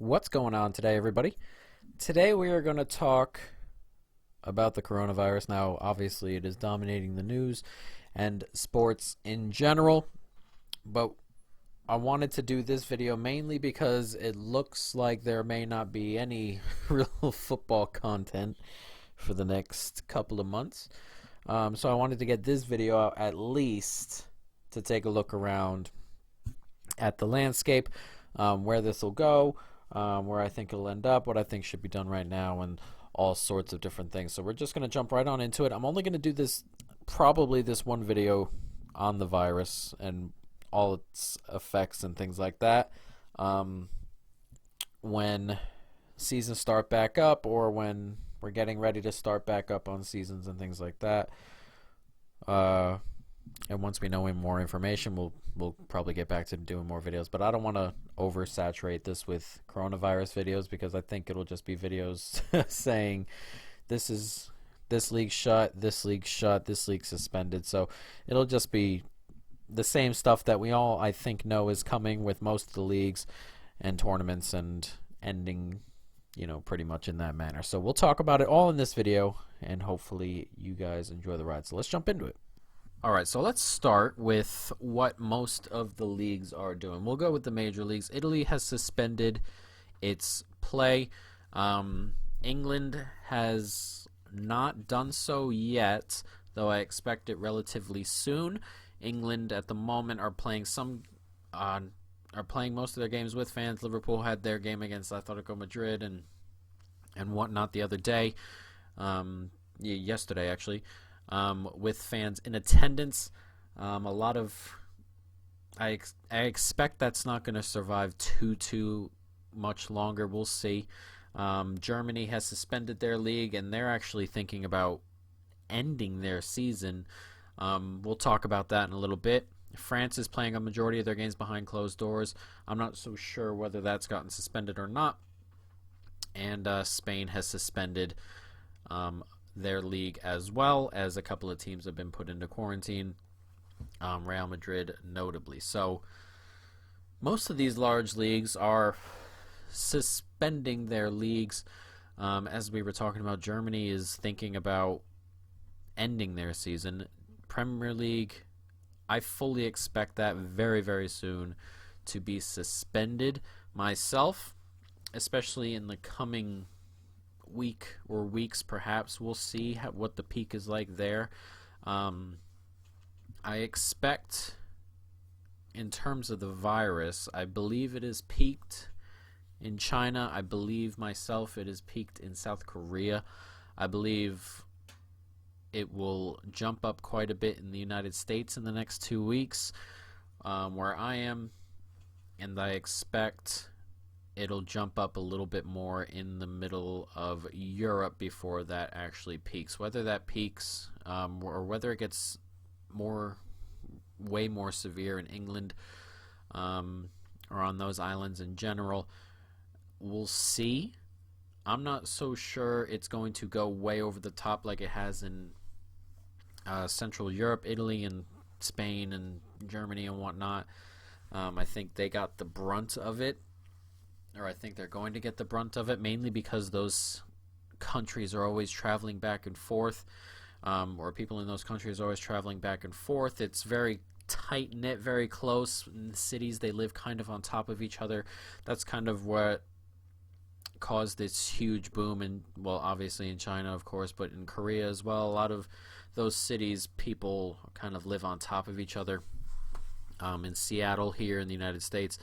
What's going on today, everybody? Today we are going to talk about the coronavirus. Now, obviously, it is dominating the news and sports in general, but I wanted to do this video mainly because it looks like there may not be any real football content for the next couple of months. So I wanted to get this video out at least to take a look around at the landscape, where this will go, where I think it'll end up, what I think should be done right now, and all sorts of different things. So we're just going to jump right on into it. I'm only going to do probably this one video on the virus and all its effects and things like that when seasons start back up, or when we're getting ready to start back up on seasons and things like that. And once we know more information, we'll probably get back to doing more videos. But I don't want to oversaturate this with coronavirus videos, because I think it'll just be videos saying this league shut, this league shut, this league suspended. So it'll just be the same stuff that we all, I think, know is coming with most of the leagues and tournaments, and ending, pretty much in that manner. So we'll talk about it all in this video, and hopefully you guys enjoy the ride. So let's jump into it. Alright, so let's start with what most of the leagues are doing. We'll go with the major leagues. Italy has suspended its play. England has not done so yet, though I expect it relatively soon. England at the moment are playing most of their games with fans. Liverpool had their game against Atletico Madrid and whatnot the other day, yesterday actually. With fans in attendance. I expect that's not going to survive too much longer. We'll see. Germany has suspended their league, and they're actually thinking about ending their season. We'll talk about that in a little bit. France is playing a majority of their games behind closed doors. I'm not so sure whether that's gotten suspended or not. And Spain has suspended their league, as well as a couple of teams have been put into quarantine, Real Madrid notably. So most of these large leagues are suspending their leagues. As we were talking about, Germany is thinking about ending their season. Premier League, I fully expect that very, very soon to be suspended myself, especially in the coming week or weeks perhaps. We'll see what the peak is like there. I expect, in terms of the virus, I believe it is peaked in China. I believe myself it is peaked in South Korea. I believe it will jump up quite a bit in the United States in the next 2 weeks, where I am, and I expect it'll jump up a little bit more in the middle of Europe before that actually peaks. Whether that peaks, or whether it gets way more severe in England, or on those islands in general, we'll see. I'm not so sure it's going to go way over the top like it has in Central Europe, Italy and Spain and Germany and whatnot. I think they got the brunt of it, or I think they're going to get the brunt of it, mainly because those countries are always traveling back and forth, or people in those countries are always traveling back and forth. It's very tight-knit, very close. In the cities, they live kind of on top of each other. That's kind of what caused this huge boom, and, well, obviously in China, of course, but in Korea as well. A lot of those cities, people kind of live on top of each other. In Seattle here in the United States,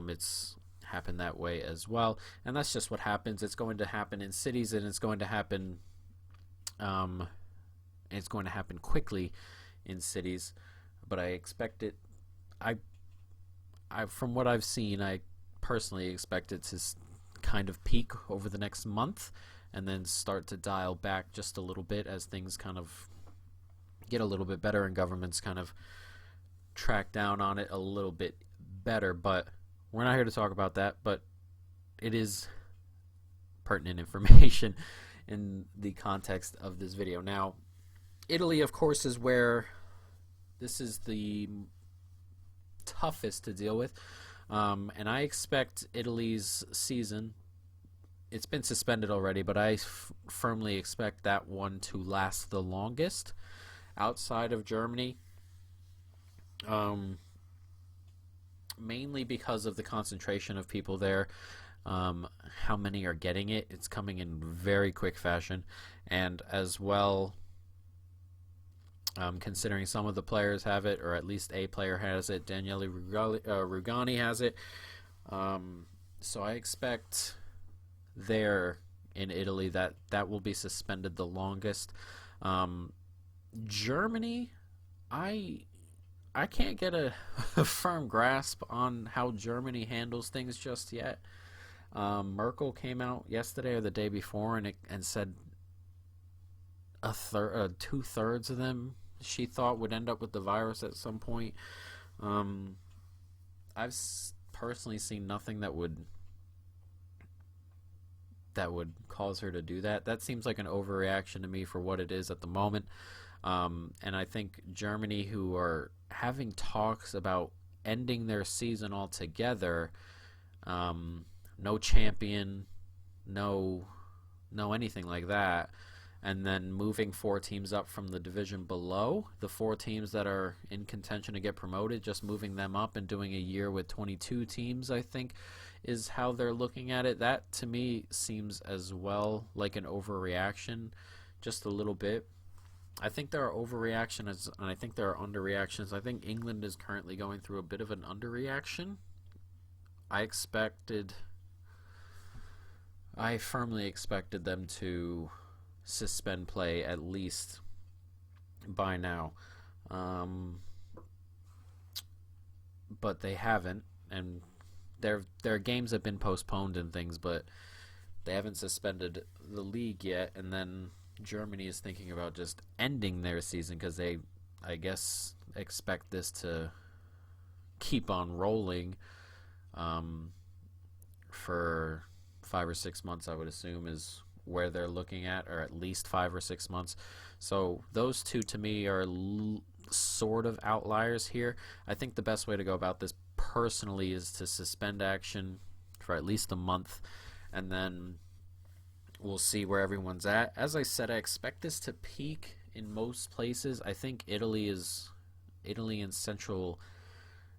it's happened that way as well, and that's just what happens. It's going to happen in cities, and it's going to happen quickly in cities, but I expect it, from what I've seen, I personally expect it to kind of peak over the next month and then start to dial back just a little bit as things kind of get a little bit better and governments kind of track down on it a little bit better. But we're not here to talk about that, but it is pertinent information in the context of this video. Now, Italy, of course, is where this is the toughest to deal with. And I expect Italy's season, it's been suspended already, but I firmly expect that one to last the longest outside of Germany. Um, Mainly because of the concentration of people there. How many are getting it? It's coming in very quick fashion, and as well, considering some of the players have it, or at least a player has it. Daniele Rugani has it. So I expect there in Italy that will be suspended the longest. Um, Germany, I I can't get a firm grasp on how Germany handles things just yet. Merkel came out yesterday or the day before and said two-thirds of them she thought would end up with the virus at some point. Um, I've personally seen nothing that would cause her to do that. That seems like an overreaction to me for what it is at the moment. And I think Germany, who are having talks about ending their season altogether, no champion, no anything like that, and then moving four teams up from the division below, the four teams that are in contention to get promoted, just moving them up and doing a year with 22 teams, I think, is how they're looking at it. That to me seems as well like an overreaction, just a little bit. I think there are overreactions and I think there are underreactions. I think England is currently going through a bit of an underreaction. I expected, I firmly expected them to suspend play at least by now, um, but they haven't, and their games have been postponed and things, but they haven't suspended the league yet. And then Germany is thinking about just ending their season because they, I guess, expect this to keep on rolling for 5 or 6 months, I would assume, is where they're looking at, or at least 5 or 6 months. So those two to me are sort of outliers here. I think the best way to go about this personally is to suspend action for at least a month, and then we'll see where everyone's at. As I said, I expect this to peak in most places. I think Italy and Central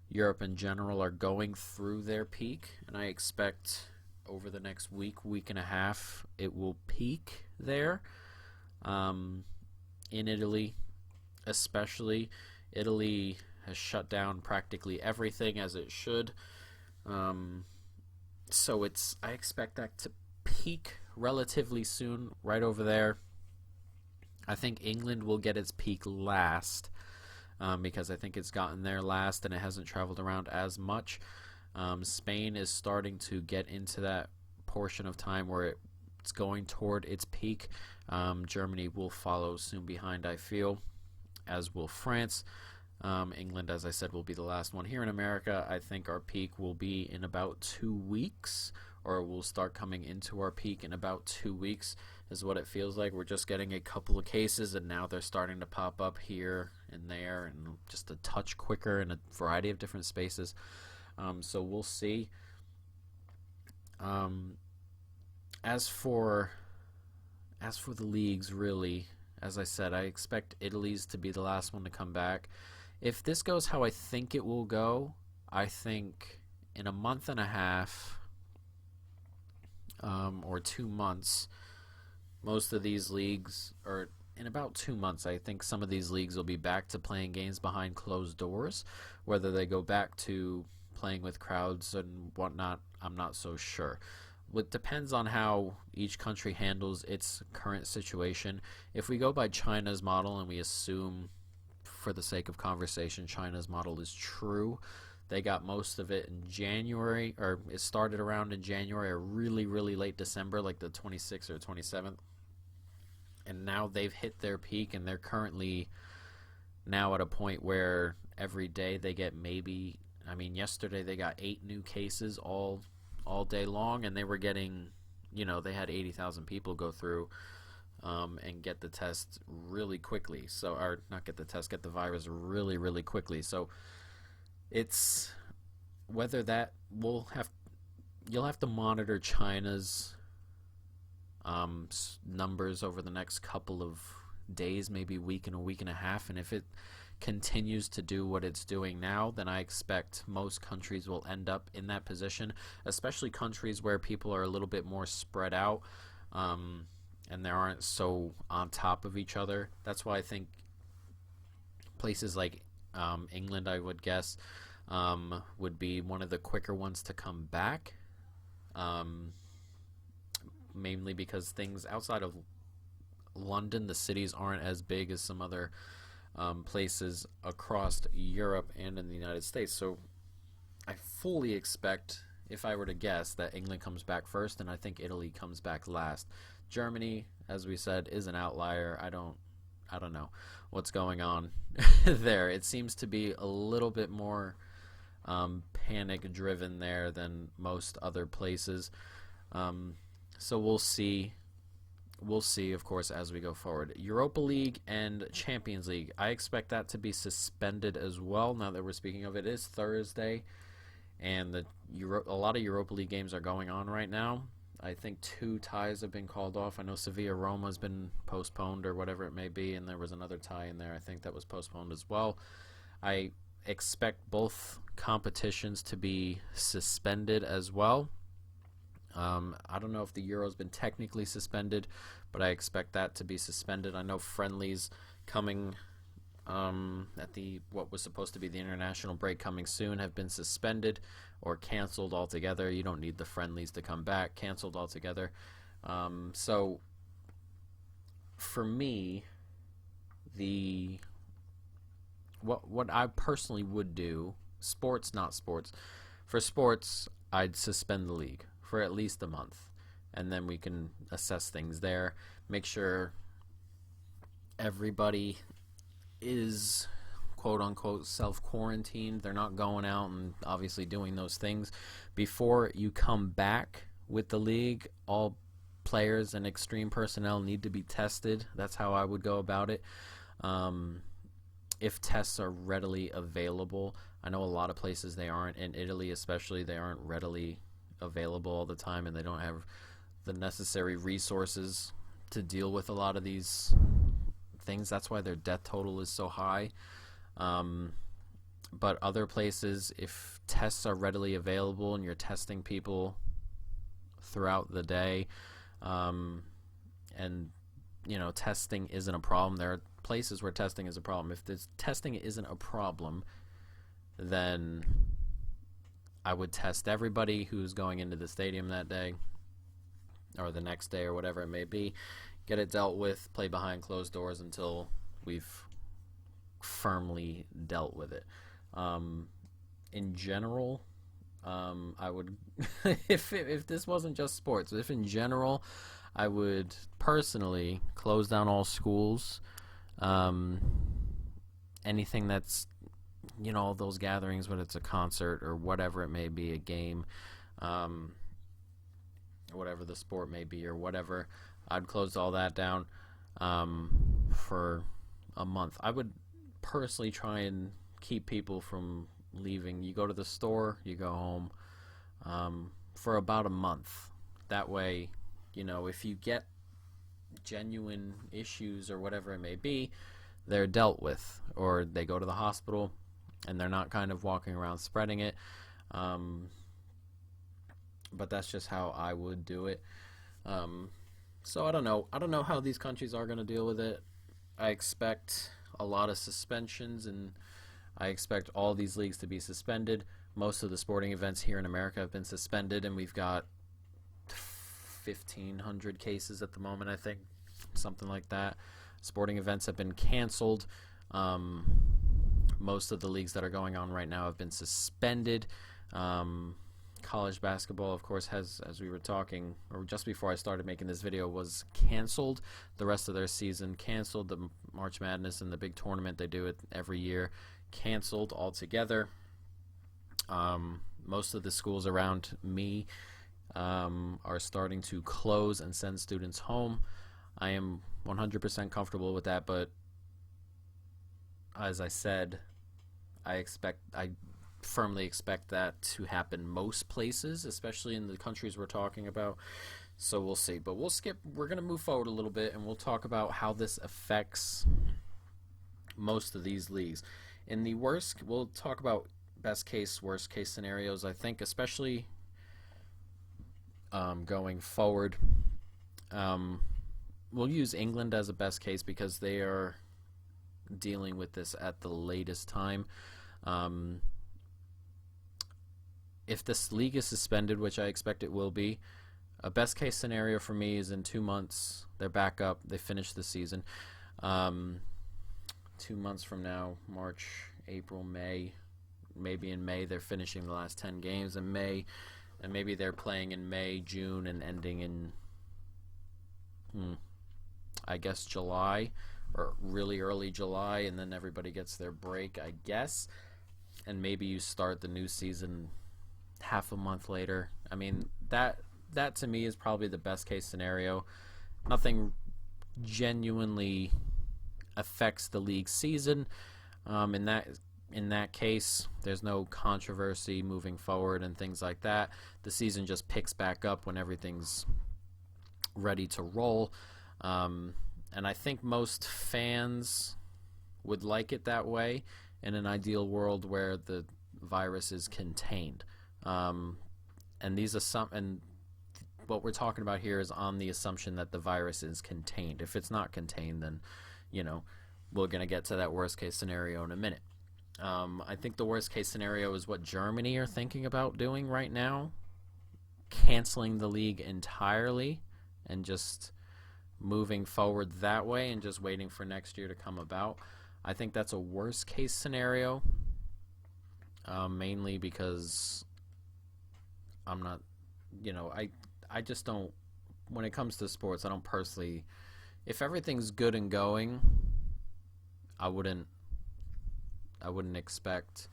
Europe in general are going through their peak, and I expect over the next week and a half, it will peak there. In Italy, especially, Italy has shut down practically everything as it should. So I expect that to peak relatively soon, right over there. I think England will get its peak last, because I think it's gotten there last and it hasn't traveled around as much. Spain is starting to get into that portion of time where it's going toward its peak. Germany will follow soon behind, I feel, as will France. England, as I said, will be the last one. Here in America, I think our peak will be in about 2 weeks, or we'll start coming into our peak in about 2 weeks, is what it feels like. We're just getting a couple of cases, and now they're starting to pop up here and there, and just a touch quicker in a variety of different spaces. So we'll see. As for the leagues, really, as I said, I expect Italy's to be the last one to come back. If this goes how I think it will go, I think in a month and a half, or 2 months, most of these leagues, or in about 2 months, I think some of these leagues will be back to playing games behind closed doors. Whether they go back to playing with crowds and whatnot, I'm not so sure. It depends on how each country handles its current situation. If we go by China's model, and we assume, for the sake of conversation, China's model is true, they got most of it in January, or it started around in January or really, really late December, like the 26th or 27th. And now they've hit their peak, and they're currently now at a point where every day they get yesterday they got 8 new cases all day long, and they were getting, they had 80,000 people go through and get the test really quickly. So, or not get the test, get the virus really, really quickly. So it's whether that you'll have to monitor China's numbers over the next couple of days, maybe week and a week and a half, and if it continues to do what it's doing now, then I expect most countries will end up in that position, especially countries where people are a little bit more spread out, and they aren't so on top of each other. That's why I think places like England, I would guess, would be one of the quicker ones to come back, mainly because things outside of London, the cities aren't as big as some other places across Europe and in the United States. So I fully expect, if I were to guess, that England comes back first, and I think Italy comes back last. Germany, as we said, is an outlier. I don't know what's going on there. It seems to be a little bit more panic driven there than most other places. So we'll see. We'll see, of course, as we go forward. Europa League and Champions League, I expect that to be suspended as well. Now that we're speaking of it, it is Thursday, and a lot of Europa League games are going on right now. I think 2 ties have been called off. I know Sevilla-Roma has been postponed or whatever it may be, and there was another tie in there, I think, that was postponed as well. I expect both competitions to be suspended as well. I don't know if the Euro's been technically suspended, but I expect that to be suspended. I know friendlies coming at what was supposed to be the international break coming soon have been suspended or canceled altogether. You don't need the friendlies to come back. Canceled altogether. So for me, what I personally would do, sports, not sports. For sports, I'd suspend the league for at least a month, and then we can assess things there. Make sure everybody is quote-unquote self-quarantined. They're not going out and obviously doing those things. Before you come back with the league, all players and extreme personnel need to be tested. That's how I would go about it. If tests are readily available, I know a lot of places they aren't. In Italy especially, they aren't readily available all the time, and they don't have the necessary resources to deal with a lot of these things. That's why their death total is so high. But other places, if tests are readily available and you're testing people throughout the day, and testing isn't a problem, there are places where testing is a problem. If this testing isn't a problem, then I would test everybody who's going into the stadium that day or the next day or whatever it may be, get it dealt with, play behind closed doors until we've firmly dealt with it. In general, I would if this wasn't just sports, if in general, I would personally close down all schools, anything that's all those gatherings, whether it's a concert or whatever it may be, a game, whatever the sport may be or whatever, I'd close all that down for a month. I would personally try and keep people from leaving. You go to the store, you go home for about a month. That way, if you get genuine issues or whatever it may be, they're dealt with, or they go to the hospital and they're not kind of walking around spreading it. But that's just how I would do it. So I don't know how these countries are going to deal with it. I expect a lot of suspensions, and I expect all these leagues to be suspended. Most of the sporting events here in America have been suspended, and we've got 1,500 cases at the moment, I think, something like that. Sporting events have been canceled. Most of the leagues that are going on right now have been suspended. College basketball, of course, has, as we were talking, or just before I started making this video, was canceled. The rest of their season canceled. The March Madness and the big tournament, they do it every year, canceled altogether. Most of the schools around me are starting to close and send students home. I am 100% comfortable with that, but as I said, I firmly expect that to happen most places, especially in the countries we're talking about. So we'll see. But we're going to move forward a little bit, and we'll talk about how this affects most of these leagues. In the worst, we'll talk about best case, worst case scenarios. I think especially going forward, we'll use England as a best case because they are dealing with this at the latest time. If this league is suspended, which I expect it will be, a best case scenario for me is in 2 months they're back up, they finish the season. 2 months from now, March, April, May, maybe in May they're finishing the last 10 games in May, and maybe they're playing in May, June, and ending in I guess July, or really early July, and then everybody gets their break, I guess, and maybe you start the new season half a month later. I mean, that to me is probably the best case scenario. Nothing genuinely affects the league season. In that case, there's no controversy moving forward and things like that. The season just picks back up when everything's ready to roll. And I think most fans would like it that way in an ideal world where the virus is contained. And what we're talking about here is on the assumption that the virus is contained. If it's not contained, then, we're going to get to that worst case scenario in a minute. I think the worst case scenario is what Germany are thinking about doing right now, canceling the league entirely and just moving forward that way and just waiting for next year to come about. I think that's a worst case scenario, mainly because I'm not, I just don't, when it comes to sports, I don't personally, if everything's good and going, I wouldn't expect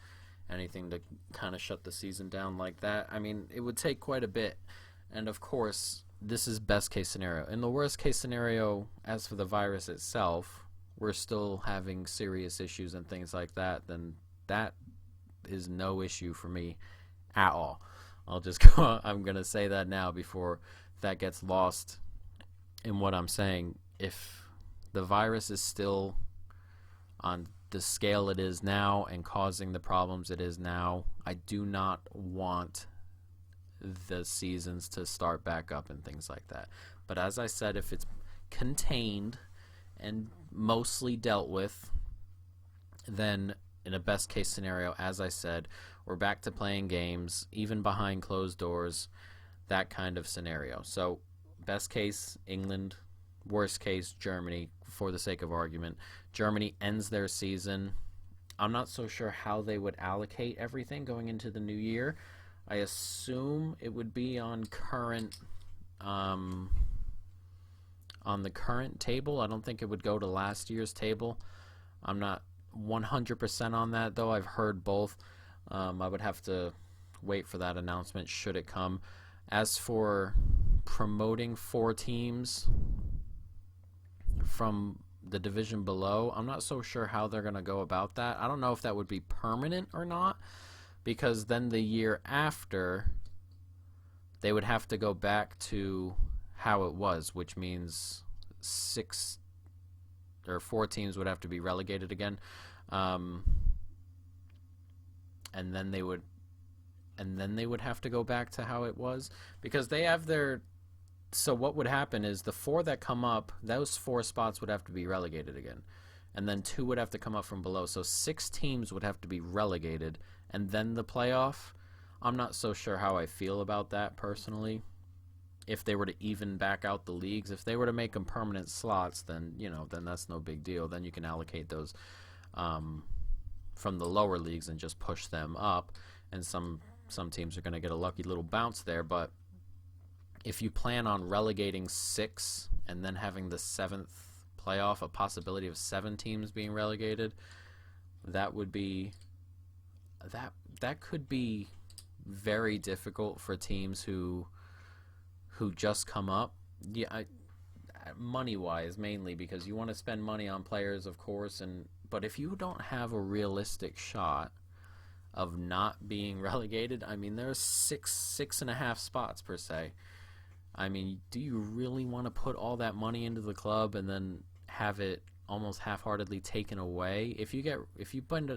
anything to kind of shut the season down like that. I mean, it would take quite a bit, and of course, this is best case scenario. In the worst case scenario, as for the virus itself, we're still having serious issues and things like that, then that is no issue for me at all. I'm going to say that now before that gets lost in what I'm saying. If the virus is still on the scale it is now and causing the problems it is now, I do not want the seasons to start back up and things like that. But as I said, if it's contained and mostly dealt with, then in a best case scenario, as I said, we're back to playing games, even behind closed doors, that kind of scenario. So best case, England. Worst case, Germany, for the sake of argument. Germany ends their season. I'm not so sure how they would allocate everything going into the new year. I assume it would be on the current table. I don't think it would go to last year's table. I'm not 100% on that, though. I've heard both. I would have to wait for that announcement should it come. As for promoting 4 teams from the division below, I'm not so sure how they're going to go about that. I don't know if that would be permanent or not, because then the year after they would have to go back to how it was, which means 4 teams would have to be relegated again, and then they would have to go back to how it was, because they have their. So what would happen is the 4 that come up, those 4 spots would have to be relegated again. And then 2 would have to come up from below. So 6 teams would have to be relegated. And then the playoff, I'm not so sure how I feel about that personally. If they were to even back out the leagues, if they were to make them permanent slots, then, then that's no big deal. Then you can allocate those from the lower leagues and just push them up. And some teams are going to get a lucky little bounce there, but if you plan on relegating 6 and then having the 7th playoff, a possibility of 7 teams being relegated, that could be very difficult for teams who just come up. Yeah, money-wise mainly, because you want to spend money on players, of course, but if you don't have a realistic shot of not being relegated. I mean, there's six and a half spots per se. I mean, do you really want to put all that money into the club and then have it almost half-heartedly taken away? If you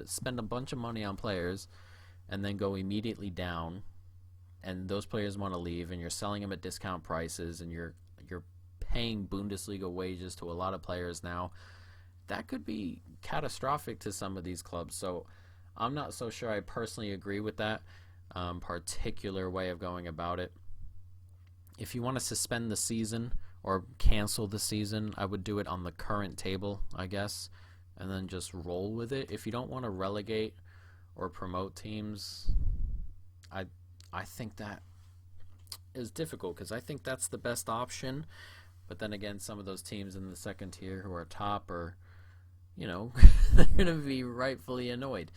spend a bunch of money on players and then go immediately down, and those players want to leave, and you're selling them at discount prices, and you're paying Bundesliga wages to a lot of players now, that could be catastrophic to some of these clubs. So I'm not so sure I personally agree with that particular way of going about it. If you want to suspend the season or cancel the season, I would do it on the current table, I guess, and then just roll with it. If you don't want to relegate or promote teams, I think that is difficult, because I think that's the best option. But then again, some of those teams in the second tier who are top are, they're going to be rightfully annoyed.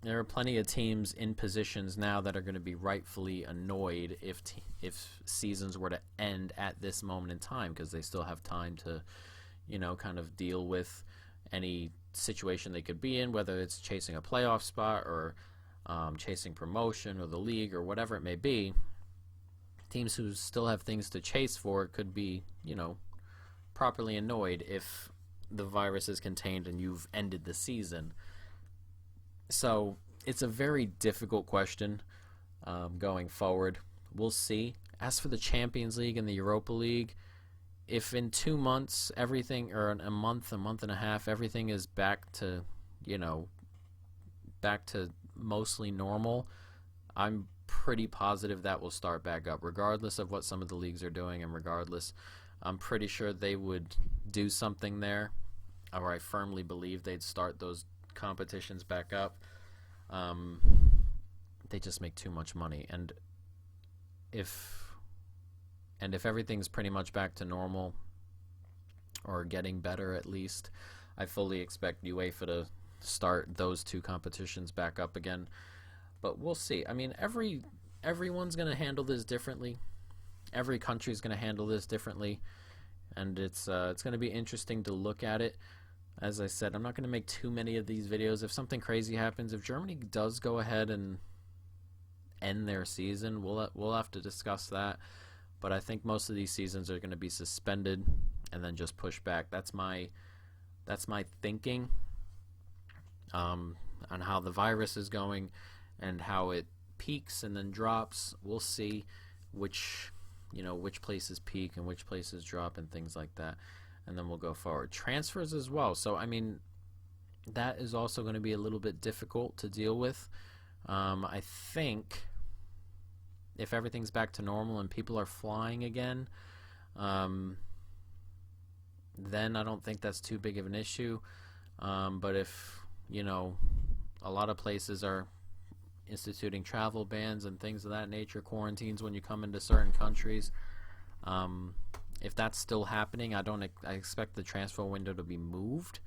There are plenty of teams in positions now that are going to be rightfully annoyed if seasons were to end at this moment in time, because they still have time to, kind of deal with any situation they could be in, whether it's chasing a playoff spot or chasing promotion or the league or whatever it may be. Teams who still have things to chase for could be, properly annoyed if the virus is contained and you've ended the season. So it's a very difficult question going forward. We'll see. As for the Champions League and the Europa League, if in 2 months everything, or a month and a half, everything is back to mostly normal, I'm pretty positive that will start back up, regardless of what some of the leagues are doing, and regardless, I'm pretty sure they would do something there, or I firmly believe they'd start those competitions back up. They just make too much money, and if everything's pretty much back to normal, or getting better at least, I fully expect UEFA to start those two competitions back up again. But we'll see. I mean, everyone's going to handle this differently. Every country's going to handle this differently, and it's going to be interesting to look at it. As I said, I'm not going to make too many of these videos. If something crazy happens, if Germany does go ahead and end their season, we'll have to discuss that. But I think most of these seasons are going to be suspended and then just pushed back. That's my thinking on how the virus is going and how it peaks and then drops. We'll see which places peak and which places drop and things like that, and then we'll go forward. Transfers as well. So I mean, that is also going to be a little bit difficult to deal with. I think if everything's back to normal and people are flying again, then I don't think that's too big of an issue. But if a lot of places are instituting travel bans and things of that nature, quarantines when you come into certain countries, if that's still happening, I expect the transfer window to be moved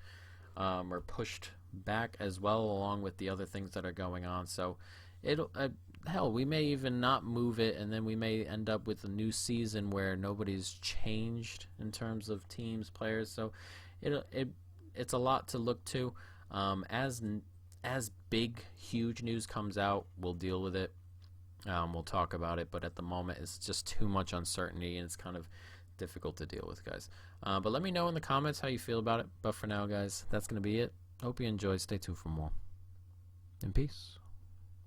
or pushed back as well, along with the other things that are going on. So hell, we may even not move it, and then we may end up with a new season where nobody's changed in terms of teams, players. So it's a lot to look to. As big, huge news comes out, we'll deal with it. We'll talk about it, but at the moment it's just too much uncertainty, and it's kind of difficult to deal with, guys. But let me know in the comments how you feel about it. But for now, guys, that's going to be it. Hope you enjoyed. Stay tuned for more. And peace.